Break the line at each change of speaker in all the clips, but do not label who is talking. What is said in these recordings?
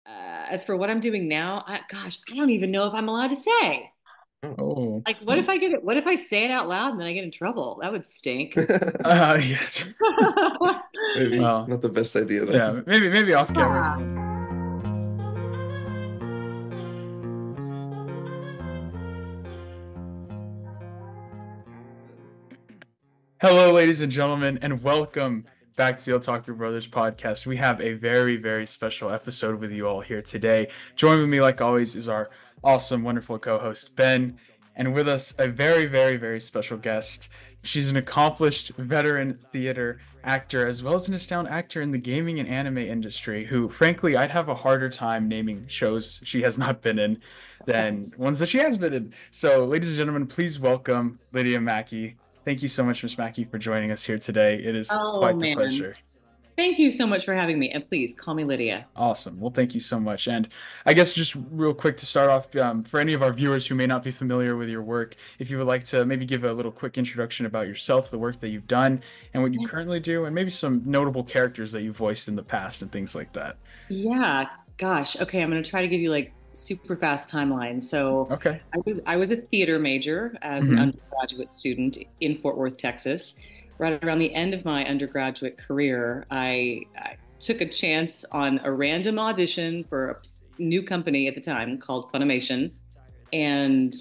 As for what I'm doing now, gosh, I don't even know if I'm allowed to say.
Oh,
Like, what if I get it? What if I say it out loud and then I get in trouble? That would stink.
yes.
Maybe
Well,
not the best idea
yeah,
then.
maybe off camera.
Yeah.
Hello, ladies and gentlemen, and welcome back to the Otaku Brothers podcast. We have a very, very special episode with you all here today. Joining with me, like always, is our awesome, wonderful co-host Ben, and with us a very, very, very special guest. She's an accomplished veteran theater actor as well as an astounding actor in the gaming and anime industry. Who, frankly, I'd have a harder time naming shows she has not been in than ones that she has been in. So, ladies and gentlemen, please welcome Lydia Mackay. Thank you so much, Miss Mackey, for joining us here today. It is
Oh
quite the
man.
pleasure.
Thank you so much for having me. And please call me Lydia.
Awesome. Well, thank you so much. And I guess just real quick to start off, for any of our viewers who may not be familiar with your work, if you would like to maybe give a little quick introduction about yourself, the work that you've done, and what you currently do, and maybe some notable characters that you've voiced in the past and things like that.
Yeah, gosh. Okay, I'm gonna try to give you like super fast timeline. So
Okay.
I was a theater major as an
Hmm.
undergraduate student in Fort Worth, Texas. Right around the end of my undergraduate career, I took a chance on a random audition for a new company at the time called Funimation, and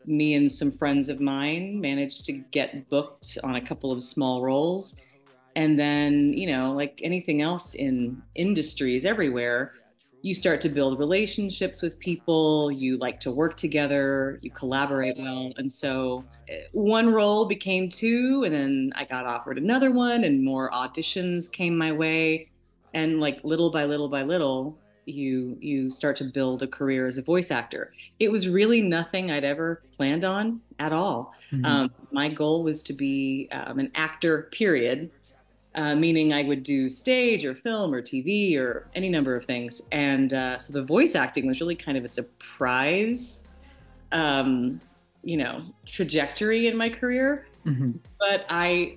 me and some friends of mine managed to get booked on a couple of small roles. And then, like anything else in industries everywhere, you start to build relationships with people, you like to work together, you collaborate well. And so one role became two, and then I got offered another one, and more auditions came my way. And like little by little by little, you start to build a career as a voice actor. It was really nothing I'd ever planned on at all.
Hmm.
My goal was to be an actor, period, meaning I would do stage or film or TV or any number of things. And so the voice acting was really kind of a surprise, trajectory in my career.
Hmm.
But I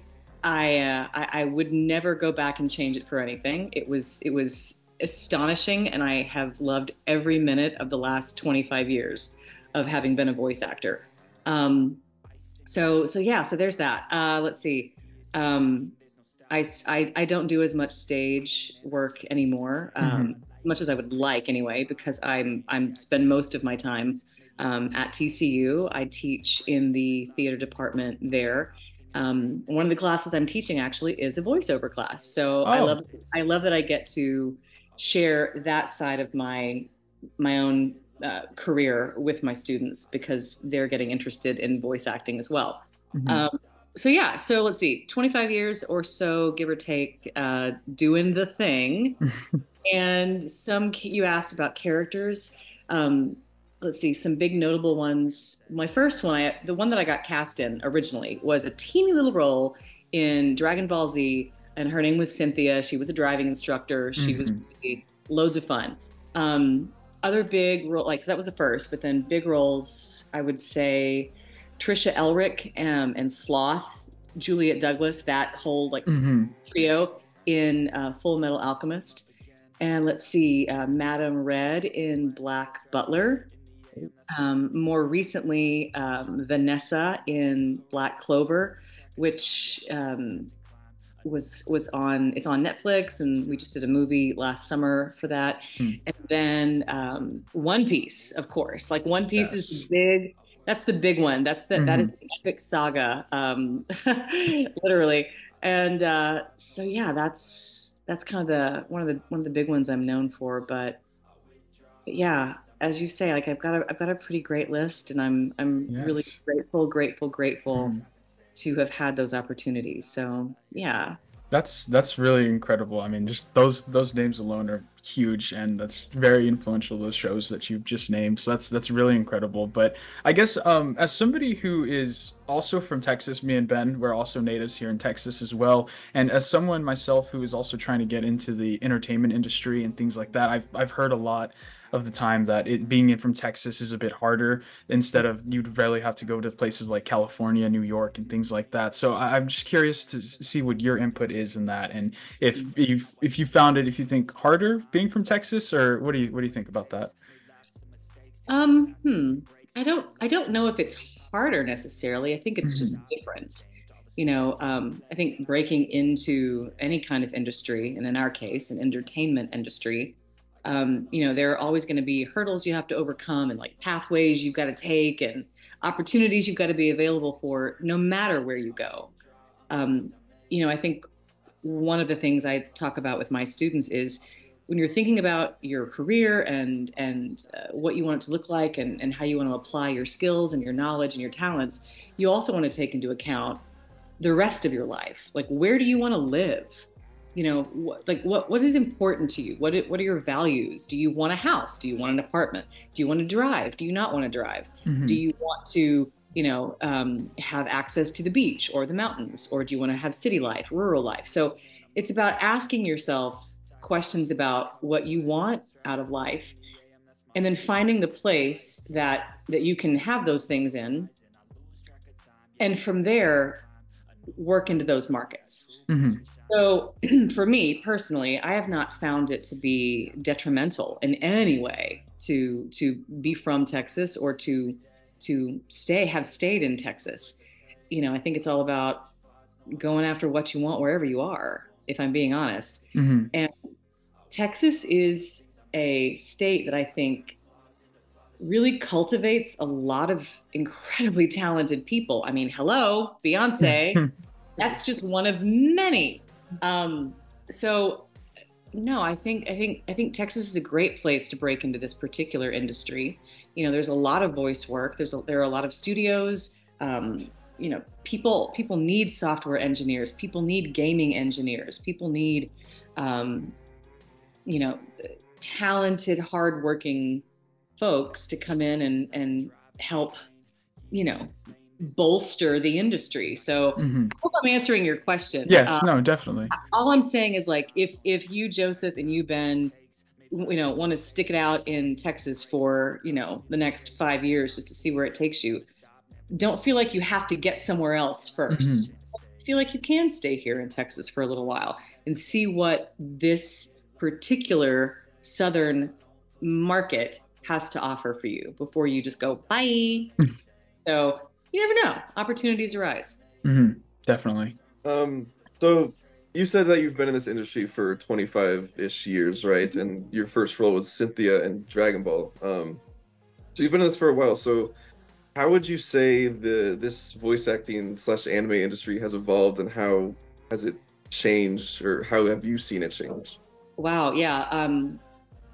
would never go back and change it for anything. It was astonishing, and I have loved every minute of the last 25 years of having been a voice actor. Um, so yeah, so there's that. Let's see. Um, I don't do as much stage work anymore,
Hmm.
as much as I would like anyway, because I'm spend most of my time at TCU. I teach in the theater department there. One of the classes I'm teaching actually is a voiceover class. So
Oh,
I love that I get to share that side of my own career with my students because they're getting interested in voice acting as well.
hmm.
Um, so yeah, so let's see, 25 years or so, give or take, doing the thing. And you asked about characters. Um, let's see, some big notable ones. My first one, the one that I got cast in originally, was a teeny little role in Dragon Ball Z, and her name was Cynthia. She was a driving instructor. She was
Hmm.
crazy, loads of fun. Um, Other big role, like that was the first, but then big roles, I would say Trisha Elric, and Sloth, Juliet Douglas, that whole like
Hmm.
trio in Full Metal Alchemist. And let's see, Madame Red in Black Butler. More recently, Vanessa in Black Clover, which was on. It's on Netflix, and we just did a movie last summer for that. And then One Piece, of course. Like One Piece is the
Yes.
big. That's the big one. That is
Hmm.
the epic saga, literally. And so yeah, that's kind of the one of the big ones I'm known for. But yeah, as you say, like I've got a pretty great list, and I'm really
Yes.
grateful to have had those opportunities. So yeah.
That's really incredible. I mean, just those names alone are huge, and that's very influential. Those shows that you've just named, so that's really incredible. But I guess as somebody who is also from Texas, me and Ben, we're also natives here in Texas as well, and as someone myself who is also trying to get into the entertainment industry and things like that, I've heard a lot of the time that it being in from Texas is a bit harder instead of you'd rarely have to go to places like California, New York, and things like that. So I'm just curious to see what your input is in that, and if you found it, if you think harder being from Texas, or what do you think about that?
Um, hmm. I don't know if it's harder necessarily. I think it's just
Hmm.
different. I think breaking into any kind of industry, and in our case, an entertainment industry, there are always going to be hurdles you have to overcome and like pathways you've got to take and opportunities you've got to be available for no matter where you go. Um, I think one of the things I talk about with my students is when you're thinking about your career and what you want it to look like and how you want to apply your skills and your knowledge and your talents, you also want to take into account the rest of your life. Like, where do you want to live? What is important to you? What are your values? Do you want a house? Do you want an apartment? Do you want to drive? Do you not want to drive? Do
Hmm.
you want to, have access to the beach or the mountains, or do you want to have city life, rural life? So it's about asking yourself questions about what you want out of life, and then finding the place that you can have those things in, and from there work into those markets.
Hmm.
So for me personally, I have not found it to be detrimental in any way to be from Texas or to have stayed in Texas. I think it's all about going after what you want wherever you are, if I'm being honest.
Hmm.
And Texas is a state that I think really cultivates a lot of incredibly talented people. I mean, hello, Beyonce, that's just one of many. Um, so no, I think Texas is a great place to break into this particular industry. There's a lot of voice work. There are a lot of studios. People need software engineers. People need gaming engineers. People need um, you know, talented, hardworking folks to come in and help, you know, bolster the industry. So
Hmm.
I hope I'm answering your question.
Yes, no, definitely.
All I'm saying is like if you, Joseph, and you, Ben, want to stick it out in Texas for, the next 5 years just to see where it takes you, don't feel like you have to get somewhere else
Hmm.
first. Feel like you can stay here in Texas for a little while and see what this particular southern market has to offer for you before you just go bye. So you never know. Opportunities arise.
Hmm. Definitely.
Um, so you said that you've been in this industry for 25-ish years, right? And your first role was Cynthia in Dragon Ball. So you've been in this for a while. So how would you say this voice acting slash anime industry has evolved, and how has it changed, or how have you seen it change?
Wow, yeah.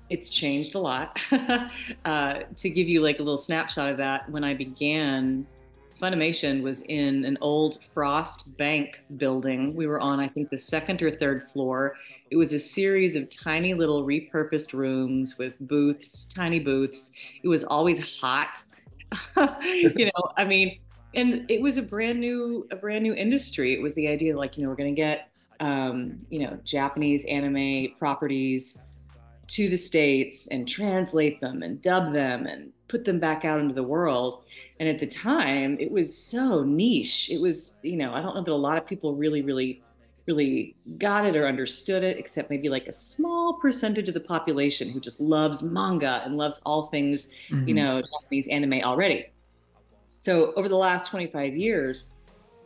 It's changed a lot. To give you like a little snapshot of that, when I began, Funimation was in an old Frost Bank building. We were on, I think, the second or third floor. It was a series of tiny little repurposed rooms with booths, tiny booths. It was always hot. I mean, and it was a brand new industry. It was the idea like, we're going to get, Japanese anime properties to the States and translate them and dub them and put them back out into the world. And at the time, it was so niche. It was, I don't know that a lot of people really, really, really got it or understood it, except maybe like a small percentage of the population who just loves manga and loves all things,
Hmm.
Japanese anime already. So over the last 25 years,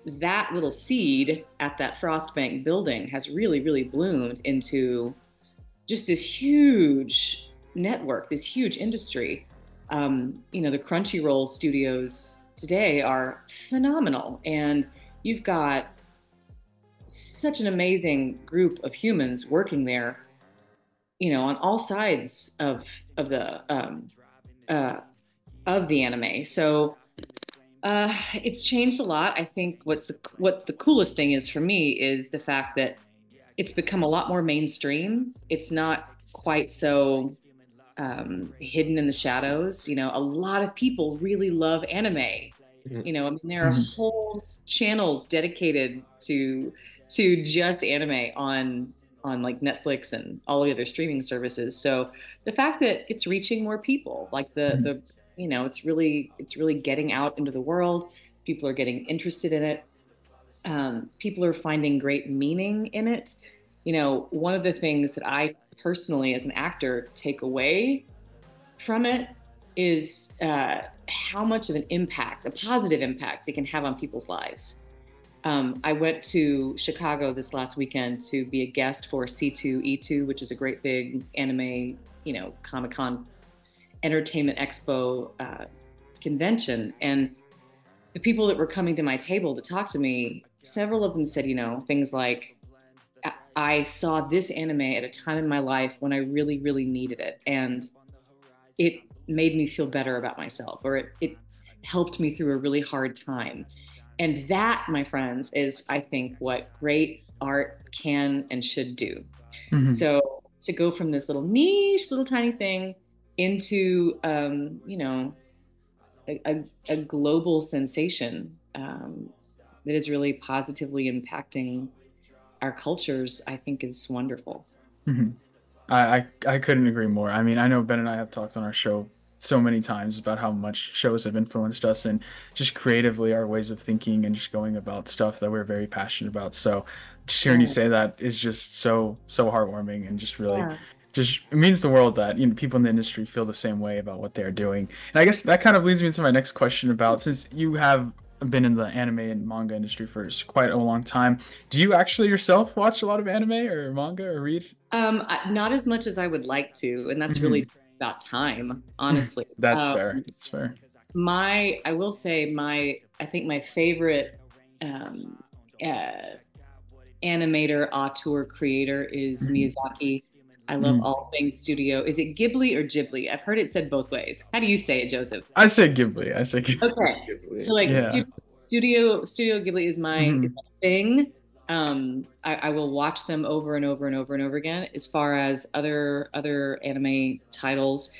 that little seed at that Frostbank building has really, really bloomed into just this huge network, this huge industry. The Crunchyroll studios today are phenomenal, and you've got such an amazing group of humans working there, on all sides of uh, the anime. So it's changed a lot. I think what's the coolest thing is for me is the fact that it's become a lot more mainstream. It's not quite so hidden in the shadows. A lot of people really love anime.
Mhm.
I mean, there are
Hmm.
whole channels dedicated to just anime on like Netflix and all the other streaming services. So the fact that it's reaching more people, like it's really getting out into the world. People are getting interested in it. People are finding great meaning in it. One of the things that I personally as an actor take away from it is how much of an impact, a positive impact, it can have on people's lives. I went to Chicago this last weekend to be a guest for C2E2, which is a great big anime, Comic-Con entertainment expo convention. And the people that were coming to my table to talk to me, several of them said, things like, I saw this anime at a time in my life when I really, really needed it. And it made me feel better about myself, or it helped me through a really hard time. And that, my friends, is, I think, what great art can and should do. Mm-hmm. So to go from this little niche, little tiny thing into, a global sensation that is really positively impacting our cultures, I think is wonderful.
Mm-hmm. I couldn't agree more. I mean, I know Ben and I have talked on our show so many times about how much shows have influenced us and just creatively our ways of thinking and just going about stuff that we're very passionate about. So just hearing you say that is just so heartwarming, and just really just it means the world that people in the industry feel the same way about what they're doing. And I guess that kind of leads me into my next question about, since you have been in the anime and manga industry for quite a long time, do you actually yourself watch a lot of anime or manga or read?
Not as much as I would like to, and that's really about time, honestly.
That's fair. That's fair.
I will say I think my favorite animator, auteur, creator is Miyazaki. I love all things studio. Is it Ghibli or Ghibli? I've heard it said both ways. How do you say it, Joseph?
I say Ghibli.
Okay. Ghibli. So Studio Ghibli is my thing. I will watch them over and over and over and over again. As far as other anime titles,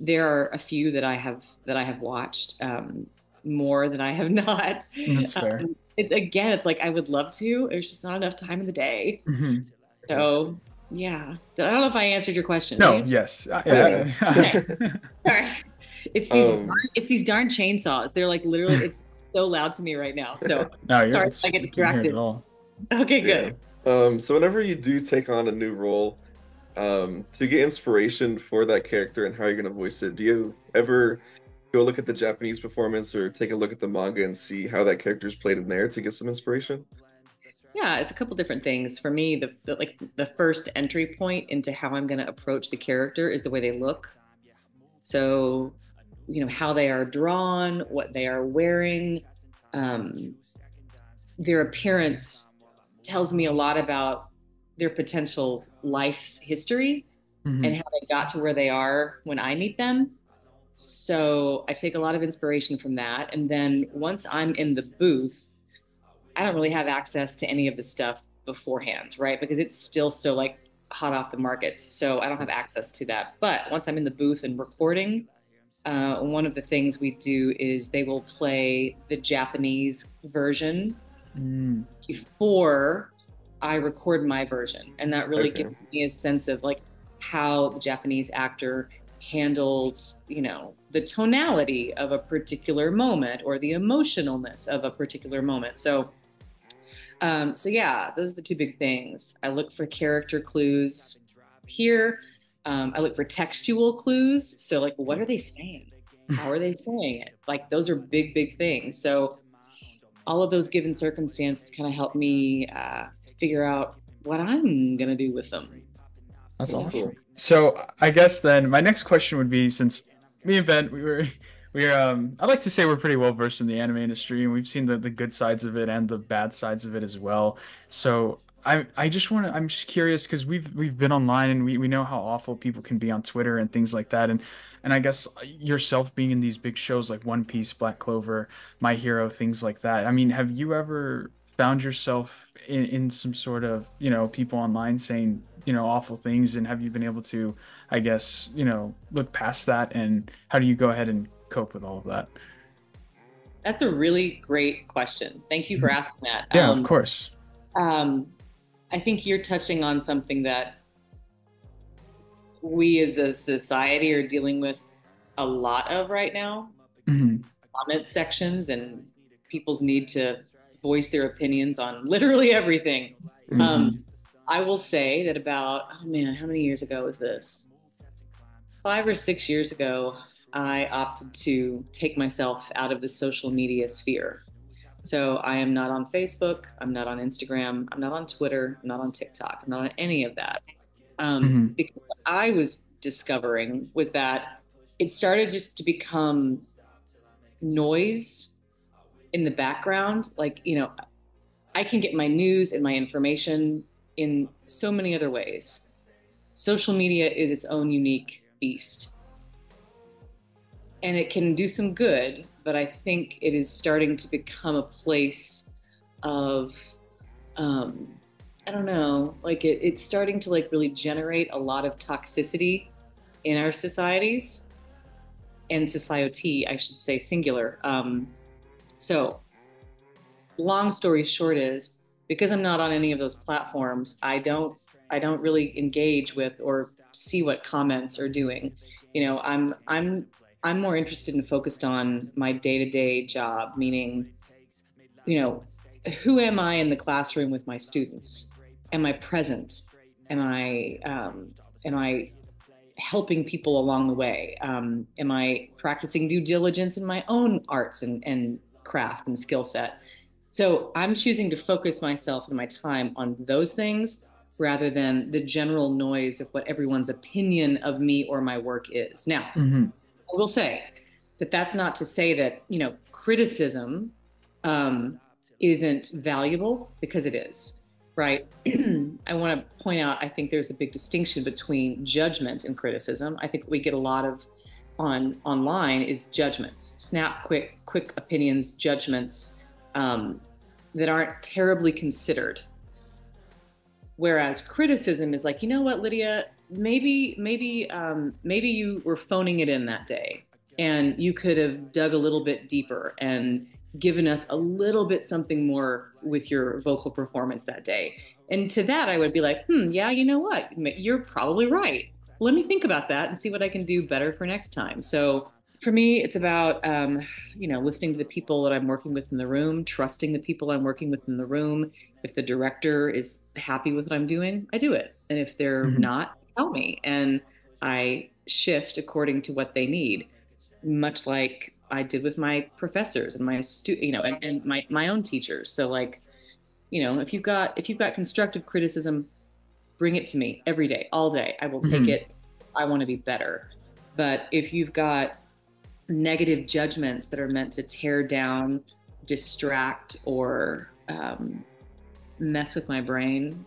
there are a few that I have watched, more than I have not.
That's fair.
It's like I would love to. There's just not enough time in the day. So yeah, I don't know if I answered your question.
No. Yes.
Okay. All right. It's these darn chainsaws. They're like literally. It's so loud to me right now. So sorry if I get distracted. Okay, good.
Yeah. So whenever you do take on a new role, to get inspiration for that character and how you're going to voice it, do you ever go look at the Japanese performance or take a look at the manga and see how that character is played in there to get some inspiration?
Yeah, it's a couple different things. For me, the first entry point into how I'm going to approach the character is the way they look. So, how they are drawn, what they are wearing, their appearance tells me a lot about their potential life's history and how they got to where they are when I meet them. So I take a lot of inspiration from that. And then once I'm in the booth, I don't really have access to any of the stuff beforehand, right? Because it's still so like hot off the markets. So I don't have access to that. But once I'm in the booth and recording, one of the things we do is they will play the Japanese version before I record my version. And that really gives me a sense of like how the Japanese actor handled, the tonality of a particular moment or the emotionalness of a particular moment. So yeah, those are the two big things. I look for character clues here. I look for textual clues. So like, what are they saying? How are they saying it? Like, those are big, big things. So all of those given circumstances kind of help me figure out what I'm going to do with them.
That's awesome. So I guess then my next question would be, since me and Ben, we're I'd like to say we're pretty well versed in the anime industry, and we've seen the good sides of it and the bad sides of it as well. So I'm just curious, because we've been online and we know how awful people can be on Twitter and things like that. And I guess yourself being in these big shows like One Piece, Black Clover, My Hero, things like that. I mean, have you ever found yourself in some sort of, people online saying, awful things, and have you been able to, I guess, look past that, and how do you go ahead and cope with all of that?
That's a really great question. Thank you for asking that.
Yeah, of course.
I think you're touching on something that we as a society are dealing with a lot of right now. Comment sections and people's need to voice their opinions on literally everything. I will say that about, oh man, how many years ago was this? 5 or 6 years ago, I opted to take myself out of the social media sphere. So I am not on Facebook, I'm not on Instagram, I'm not on Twitter, I'm not on TikTok, I'm not on any of that.
Hmm.
Because what I was discovering was that it started just to become noise in the background. Like, I can get my news and my information in so many other ways. Social media is its own unique beast, and it can do some good, but I think it is starting to become a place of, um, I don't know, like it's starting to like really generate a lot of toxicity in our societies and society, I should say, singular. So long story short is, because I'm not on any of those platforms, I don't really engage with or see what comments are doing. I'm more interested and focused on my day-to-day job, meaning, you know, who am I in the classroom with my students? Am I present? Am I helping people along the way? Am I practicing due diligence in my own arts and craft and skill set? So I'm choosing to focus myself and my time on those things rather than the general noise of what everyone's opinion of me or my work is. Now,
Hmm.
I will say that that's not to say that, criticism um, isn't valuable, because it is, right? I want to point out, I think there's a big distinction between judgment and criticism. I think what we get a lot of on online is judgments, snap, quick opinions, judgments that aren't terribly considered. Whereas criticism is like, you know what, Lydia, maybe you were phoning it in that day, and you could have dug a little bit deeper and given us a little bit something more with your vocal performance that day. And to that, I would be like, yeah, you know what? You're probably right. Let me think about that and see what I can do better for next time. So for me, it's about, listening to the people that I'm working with in the room, trusting the people I'm working with in the room. If the director is happy with what I'm doing, I do it. And if they're
Hmm.
not, tell me. And I shift according to what they need, much like I did with my professors and my and my own teachers. So like, if you've got constructive criticism, bring it to me every day, all day. I will take
Hmm.
it. I want to be better. But if you've got negative judgments that are meant to tear down, distract, or mess with my brain,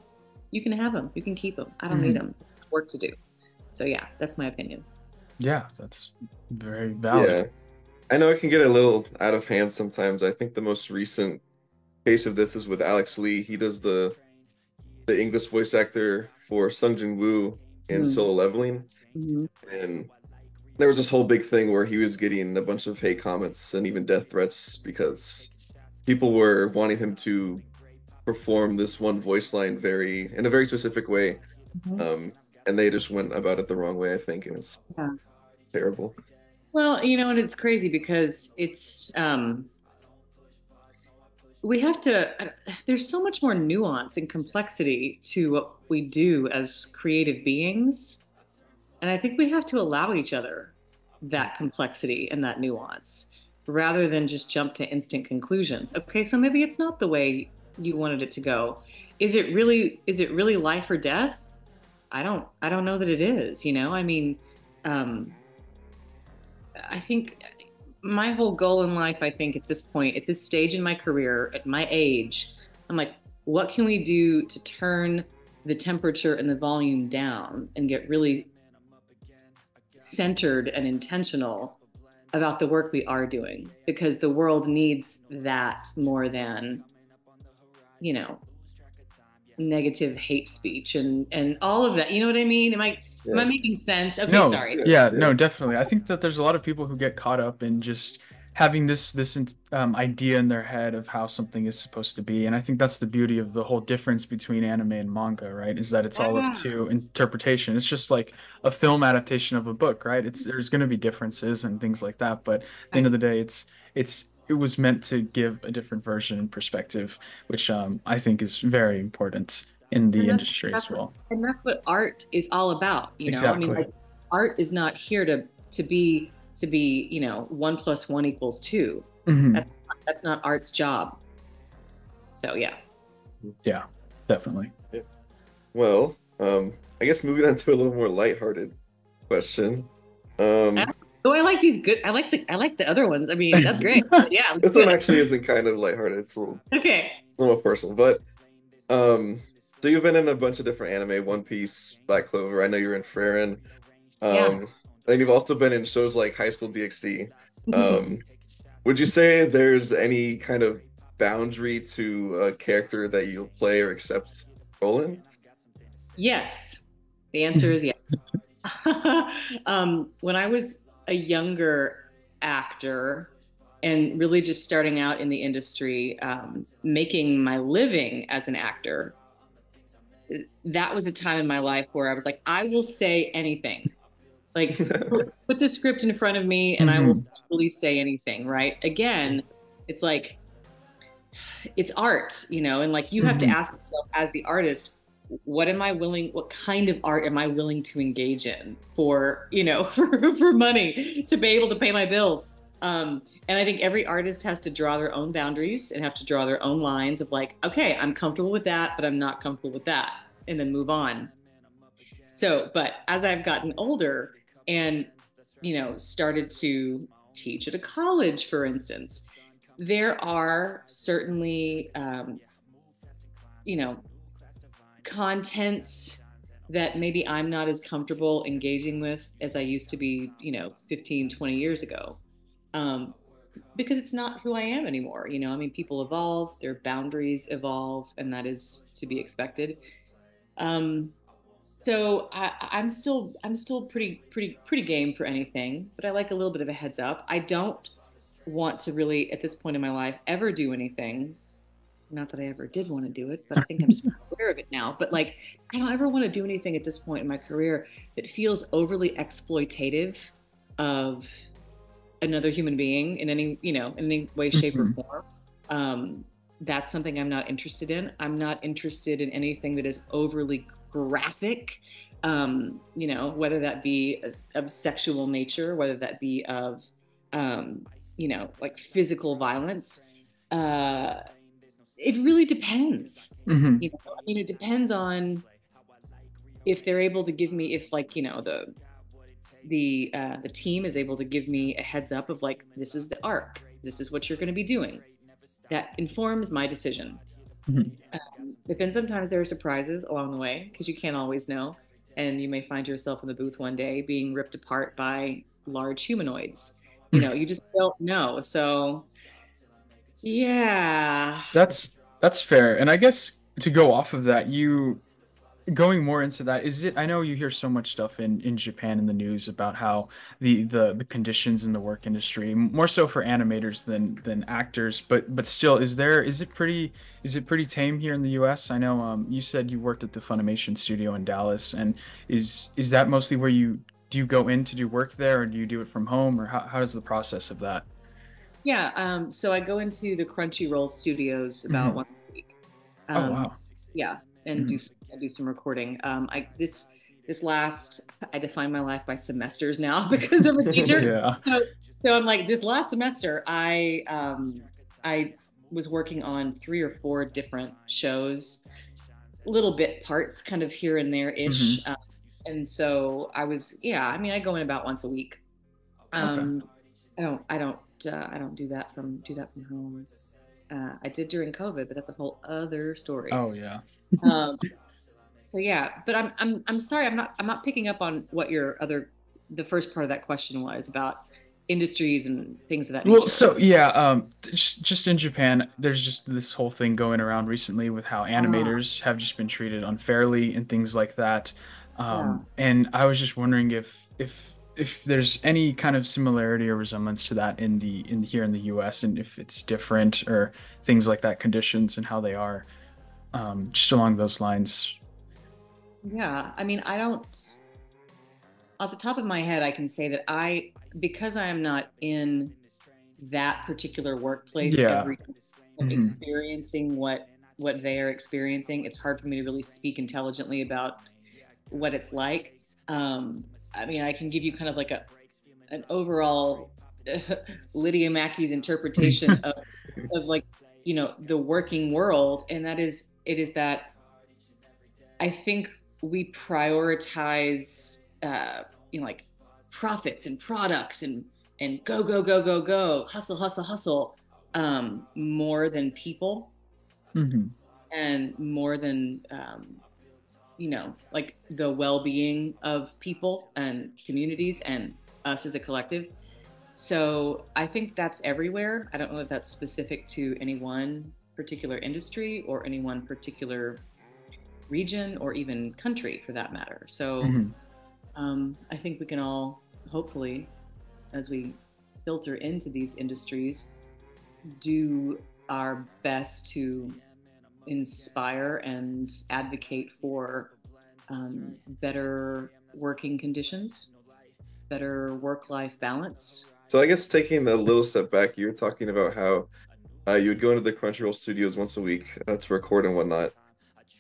you can have them. You can keep them. I don't need
Hmm.
them. It's work to do. So yeah, that's my opinion.
Yeah, that's very valid.
Yeah. I know it can get a little out of hand sometimes. I think the most recent case of this is with Alex Lee. He does the English voice actor for Sung Jin Woo in
Mm-hmm.
Solo Leveling. And there was this whole big thing where he was getting a bunch of hate comments and even death threats because people were wanting him to perform this one voice line in a very specific way.
Mm-hmm.
Um, and they just went about it the wrong way, I think, and it's
Yeah.
terrible.
Well, and it's crazy because we have to, there's so much more nuance and complexity to what we do as creative beings. And I think we have to allow each other that complexity and that nuance rather than just jump to instant conclusions. Okay, so maybe it's not the way you wanted it to go. Is it really life or death? I don't know that it is, I mean, um I think my whole goal in life, I think at this point, at this stage in my career, at my age, I'm like, what can we do to turn the temperature and the volume down and get really centered and intentional about the work we are doing? Because the world needs that more than, you know, negative hate speech and all of that. You know what I mean? Am I
Yeah.
making sense? Okay,
No,
sorry.
Yeah,
yeah,
yeah.
no, definitely. I think that there's a lot of people who get caught up in just having this idea in their head of how something is supposed to be, and I think that's the beauty of the whole difference between anime and manga, right? Is that it's all up
Yeah.
to interpretation. It's just like a film adaptation of a book, right? It's there's going to be differences and things like that, but at the end of
Right.
the day, it was meant to give a different version and perspective, which I think is very important. in the
And
industry as well.
that's what art is all about, you know. I mean,
Exactly.
like, art is not here to be, you know, 1 + 1 = 2.
Hmm.
That's not art's job. So yeah.
Yeah, definitely.
Yeah. Well, I guess moving on to a little more lighthearted question. Um,
Oh, I like these good. I like the other ones. I mean, that's great. But yeah, let's
this
do
one
it.
actually isn't kind of lighthearted. It's
Okay.
a little personal, but um, so you've been in a bunch of different anime, One Piece, Black Clover. I know you're in Frieren.
Yeah.
And you've also been in shows like High School DXD. Um, would you say there's any kind of boundary to a character that you'll play or accept role in?
Yes. The answer is yes. When I was a younger actor and really just starting out in the industry, making my living as an actor, that was a time in my life where I was like, I will say anything. Like, put the script in front of me and I will
Hmm.
totally say anything, right? Again, it's like, it's art, you know, and like you have to
Hmm.
ask yourself as the artist, what kind of art am I willing to engage in for, you know, for money to be able to pay my bills? And I think every artist has to draw their own boundaries and have to draw their own lines of like, okay, I'm comfortable with that, but I'm not comfortable with that, and then move on. So, but as I've gotten older and, you know, started to teach at a college, for instance, there are certainly, you know, contents that maybe I'm not as comfortable engaging with as I used to be, you know, 15, 20 years ago. Um, because it's not who I am anymore. You know, I mean, people evolve, their boundaries evolve, and that is to be expected. Um, so I'm still pretty game for anything, but I like a little bit of a heads up. I don't want to really, at this point in my life, ever do anything. Not that I ever did want to do it, but I think I'm just aware of it now. But like, I don't ever want to do anything at this point in my career that feels overly exploitative of another human being in any, you know, in any way, shape, or
Hmm.
form. Um, that's something I'm not interested in. I'm not interested in anything that is overly graphic, you know, whether that be of sexual nature, whether that be of, um, you know, like physical violence. Uh, it really depends.
Hmm.
You know, I mean, it depends on if they're able to give me, if like, you know, the team is able to give me a heads up of like, this is the arc, this is what you're going to be doing. That informs my decision.
Hmm.
But then sometimes there are surprises along the way because you can't always know, and you may find yourself in the booth one day being ripped apart by large humanoids. You know, you just don't know. So yeah.
That's fair. And I guess to go off of that, you going more into that, is it, I know you hear so much stuff in Japan in the news about how the conditions in the work industry, more so for animators than actors, but still, is it pretty tame here in the US? I know you said you worked at the Funimation studio in Dallas, and is that mostly where you do you go in to do work there, or do you do it from home, or how does the process of that?
Yeah, so I go into the Crunchyroll studios about
Hmm.
once a week.
Oh
Um,
wow.
yeah, and
Hmm.
do some recording. This last, I define my life by semesters now because I'm a teacher.
Yeah.
So I'm like, this last semester I was working on 3 or 4 different shows, little bit parts kind of here and there ish.
Hmm.
And so I was, yeah, I mean, I go in about once a week.
Okay.
Um, I don't do that from home. I did during COVID, but that's a whole other story.
Oh yeah.
Um, so yeah, but I'm sorry, I'm not picking up on what the first part of that question was about industries and things of that
Well,
nature.
so yeah, just in Japan, there's just this whole thing going around recently with how
Ah,
animators have just been treated unfairly and things like that.
yeah.
And I was just wondering if there's any kind of similarity or resemblance to that in here in the US, and if it's different or things like that, conditions and how they are, just along those lines.
Yeah, I mean, I don't, off the top of my head, I can say that because I am not in that particular workplace
Yeah.
every
Hmm.
experiencing what what they are experiencing. It's hard for me to really speak intelligently about what it's like. I mean, I can give you kind of like an overall Lydia Mackay's interpretation of like, the working world. And it is that I think we prioritize, like profits and products and go, go, go, go, go, hustle, hustle, hustle, more than people, and more than, like the well-being of people and communities and us as a collective. So I think that's everywhere. I don't know if that's specific to any one particular industry or any one particular region or even country for that matter. So I think we can all, hopefully, as we filter into these industries, do our best to inspire and advocate for better working conditions, better work-life balance.
So I guess taking a little step back, you were talking about how you would go into the Crunchyroll studios once a week to record and whatnot.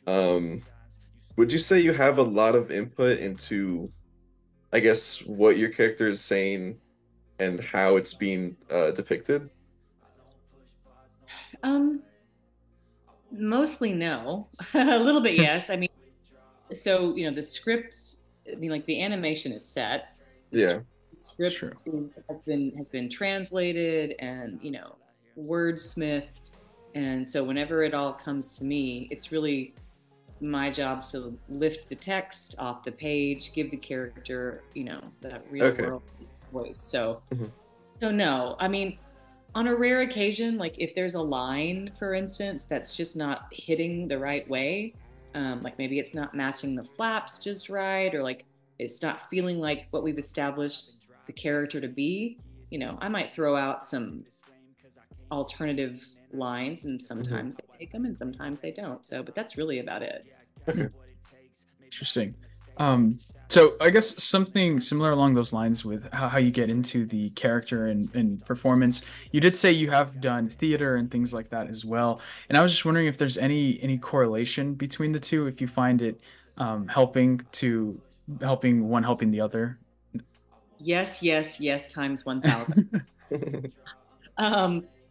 Would you say you have a lot of input into, I guess, what your character is saying and how it's being depicted?
Mostly no. A little bit yes. I mean, so the script, I mean, like the animation is set.
Yeah.
The script has been translated and wordsmithed, and so whenever it all comes to me, it's really my job to lift the text off the page, give the character that real world voice. So so no, I mean, on a rare occasion, like if there's a line, for instance, that's just not hitting the right way, like maybe it's not matching the flaps just right, or like it's not feeling like what we've established the character to be, I might throw out some alternative lines, and sometimes they take them and sometimes they don't. So, but that's really about it.
Okay.
Interesting. So I guess something similar along those lines with how you get into the character and performance. You did say you have done theater and things like that as well. And I was just wondering if there's any correlation between the two, if you find it helping the other.
Yes, yes, yes, times 1,000.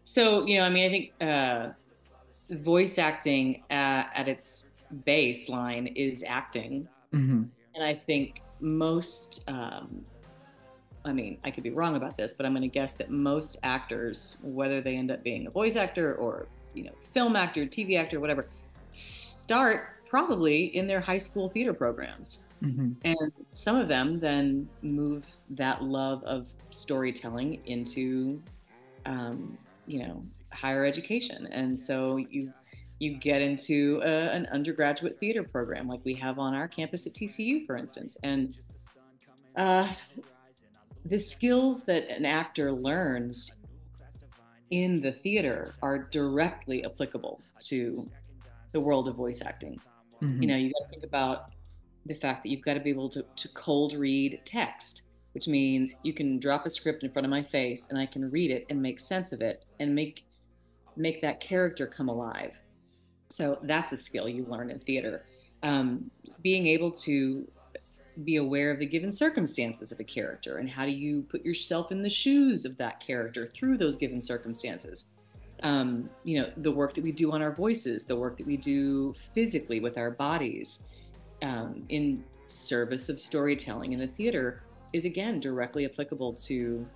So, I mean, I think voice acting at its baseline is acting. And I think most, I mean, I could be wrong about this, but I'm going to guess that most actors, whether they end up being a voice actor or, film actor, TV actor, whatever, start probably in their high school theater programs. And some of them then move that love of storytelling into, higher education. And so you get into an undergraduate theater program like we have on our campus at TCU, for instance. And the skills that an actor learns in the theater are directly applicable to the world of voice acting. You got to think about the fact that you've got to be able to cold read text, which means you can drop a script in front of my face and I can read it and make sense of it and make that character come alive. So that's a skill you learn in theater. Being able to be aware of the given circumstances of a character and how do you put yourself in the shoes of that character through those given circumstances. The work that we do on our voices, the work that we do physically with our bodies, in service of storytelling in the theater is again directly applicable to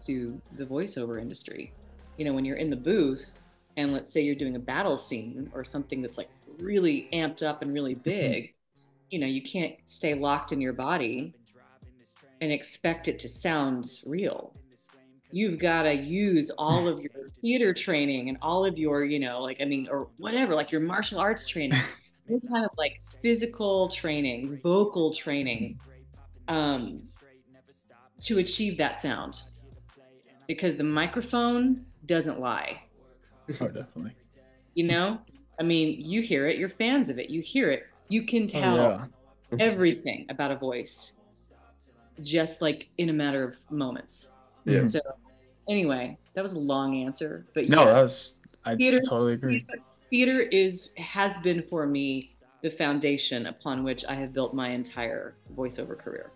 the voiceover industry. When you're in the booth and let's say you're doing a battle scene or something that's like really amped up and really big, you can't stay locked in your body and expect it to sound real. You've got to use all of your theater training and all of your, or whatever, like your martial arts training, any kind of like physical training, vocal training, to achieve that sound. Because the microphone doesn't lie.
Oh, definitely.
I mean, you hear it, you're fans of it, you hear it, you can tell everything about a voice just like in a matter of moments.
Yeah.
So anyway, that was a long answer, but
no,
yes,
I
theater,
totally agree.
theater has been for me the foundation upon which I have built my entire voiceover career.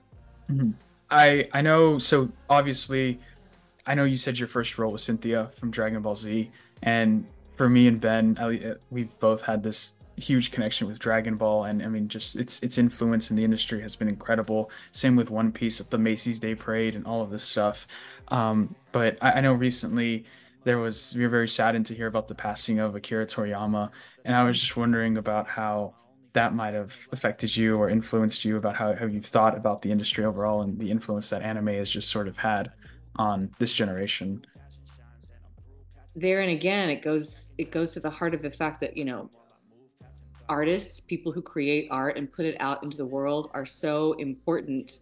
Mhm. I know. So obviously, I know you said your first role was Cynthia from Dragon Ball Z, and for me and Ben, we've both had this huge connection with Dragon Ball, and I mean, just its influence in the industry has been incredible. Same with One Piece at the Macy's Day Parade and all of this stuff. But I know recently we were very saddened to hear about the passing of Akira Toriyama, and I was just wondering about how that might have affected you or influenced you, about how you've thought about the industry overall and the influence that anime has just sort of had on this generation.
There and again, it goes to the heart of the fact that, artists, people who create art and put it out into the world, are so important,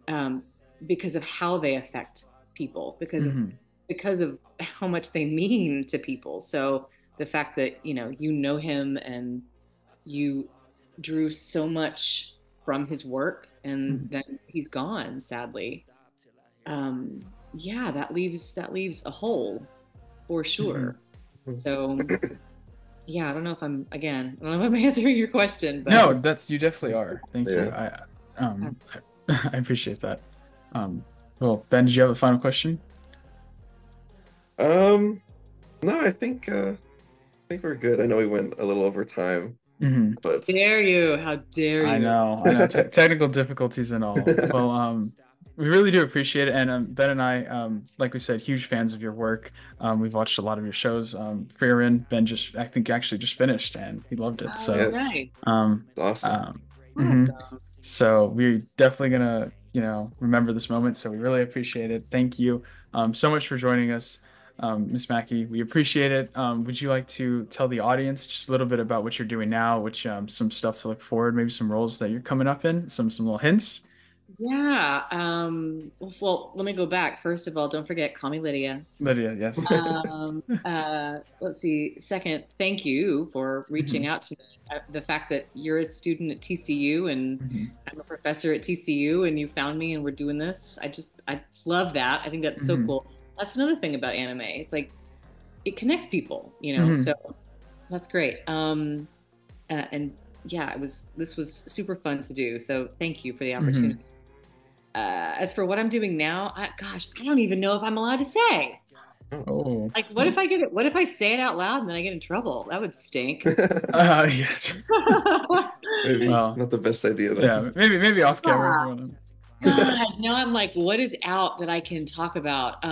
um, because of how they affect people,
Hmm.
because of how much they mean to people. So the fact that you know him and you drew so much from his work, and
Hmm.
then he's gone, sadly. Um, yeah, that leaves a hole for
Hmm.
sure. So yeah, I don't know if I'm answering your question, but
No, that's you definitely are. Thank you.
Yeah.
Um I appreciate that. Um, well, Ben, did you have a final question?
Um, no, I think we're good. I know we went a little over time,
Hmm.
but
dare you? How dare
I
you?
know, I know, technical difficulties and all. Well, we really do appreciate it, and Ben and I, like we said, huge fans of your work. We've watched a lot of your shows. Frieren, Ben I think, actually just finished, and he loved it.
Oh,
So,
yes,
nice.
um,
it's awesome.
mhm.
Awesome.
So we're definitely gonna, remember this moment. So we really appreciate it. Thank you, so much for joining us, Miss Mackey. We appreciate it. Would you like to tell the audience just a little bit about what you're doing now, which some stuff to look forward, maybe some roles that you're coming up in, some little hints?
Yeah. Well, let me go back. First of all, don't forget, call me Lydia.
Lydia, yes.
Let's see. Second, thank you for reaching
Mhm.
out to me. The fact that you're a student at TCU and
Mhm.
I'm a professor at TCU and you found me and we're doing this. I love that. I think that's so
Mhm.
cool. That's another thing about anime. It's like it connects people,
Mhm.
so that's great. And yeah, this was super fun to do. So thank you for the
Mhm.
opportunity. As for what I'm doing now, gosh, I don't even know if I'm allowed to say.
Oh.
Oh.
Like, what if I get it? What if I say it out loud and then I get in trouble? That would stink.
Yes.
Maybe
Well,
not the best idea
yeah,
then.
maybe off camera if you
Ah,
want to.
God, now I'm like, what is out that I can talk about?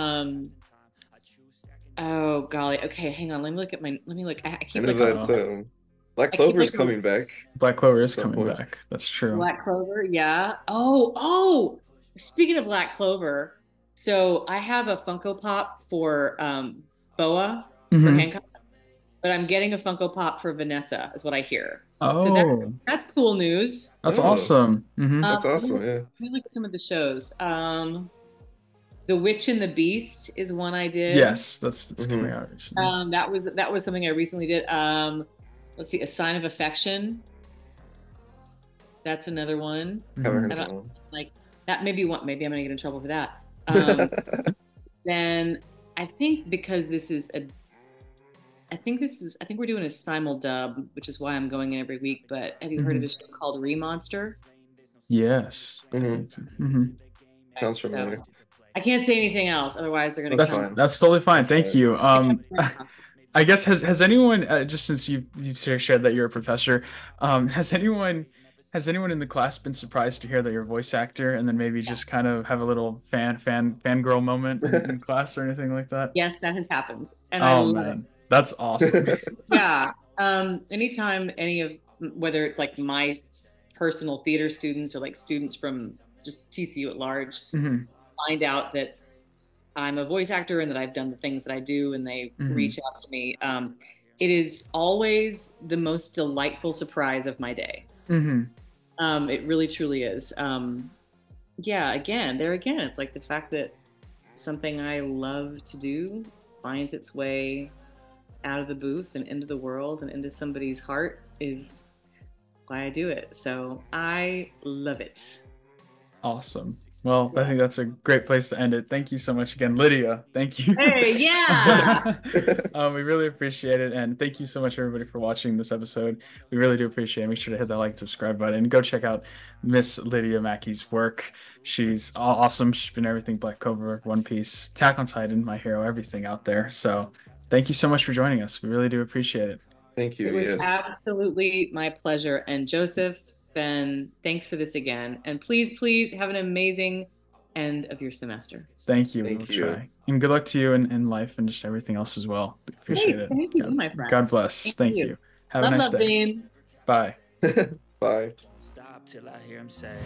Oh golly. Okay, hang on. Let me look at my. Let me look. I
I
keep
know
like a.
that
Oh,
Black
I keep
Clover's
like a
coming back
Black Clover
at
is
some
coming
point.
back. That's true.
Black Clover. Yeah. Oh. Speaking of Black Clover, so I have a Funko Pop for Boa for
Hmm.
Hancock, but I'm getting a Funko Pop for Vanessa, is what I hear. So
Oh,
that's cool news.
that's
Oh,
awesome. Hmm.
that's
Let me
awesome.
look,
Yeah.
let me look at some of the shows. The Witch and the Beast is one I did.
Yes, that's coming
Hmm.
out recently.
That was something I recently did. Let's see, A Sign of Affection. That's another one.
Haven't
Hmm.
heard
I
of that
don't
one.
like that. Maybe I'm gonna get in trouble for that. Um, then I think because I think we're doing a simul dub, which is why I'm going in every week. But have you heard of
Hmm.
a show called Remonster?
Yes, I
Hmm.
think so. Hmm.
Okay,
Sounds
so
familiar.
I can't say anything else, otherwise they're gonna
That's
That's
come.
fine.
that's totally fine.
That's
Thank
fine.
you.
House.
I guess has anyone, just since you've sort of shared that you're a professor, has anyone in the class been surprised to hear that you're a voice actor, and then maybe
Yeah.
just kind of have a little fangirl moment in class or anything like that?
Yes, that has happened, and I
Oh
love it.
man, that's awesome.
Yeah. Anytime any of whether it's like my personal theater students or like students from just TCU at large
Hmm.
find out that I'm a voice actor and that I've done the things that I do, and they
Hmm.
reach out to me. It is always the most delightful surprise of my day.
Hmm.
It really truly is. Yeah, again, it's like the fact that something I love to do finds its way out of the booth and into the world and into somebody's heart is why I do it. So I love it.
Awesome. Well, I think that's a great place to end it. Thank you so much again, Lydia. Thank you.
Hey, yeah.
We really appreciate it. And thank you so much, everybody, for watching this episode. We really do appreciate it. Make sure to hit that like and subscribe button and go check out Miss Lydia Mackay's work. She's awesome. She's been everything Black Clover, One Piece, Attack on Titan, My Hero, everything out there. So thank you so much for joining us. We really do appreciate it.
Thank you.
It was
Yes.
absolutely my pleasure. And Joseph, Ben, thanks for this again. And please, please have an amazing end of your semester.
Thank you.
Thank
We'll
you.
try. And good luck to you in life and just everything else as well. Appreciate it.
Thank you, my friend.
God bless. Thank you. Have a nice
love,
day.
Bean.
Bye.
Bye.
Stop till I hear him say.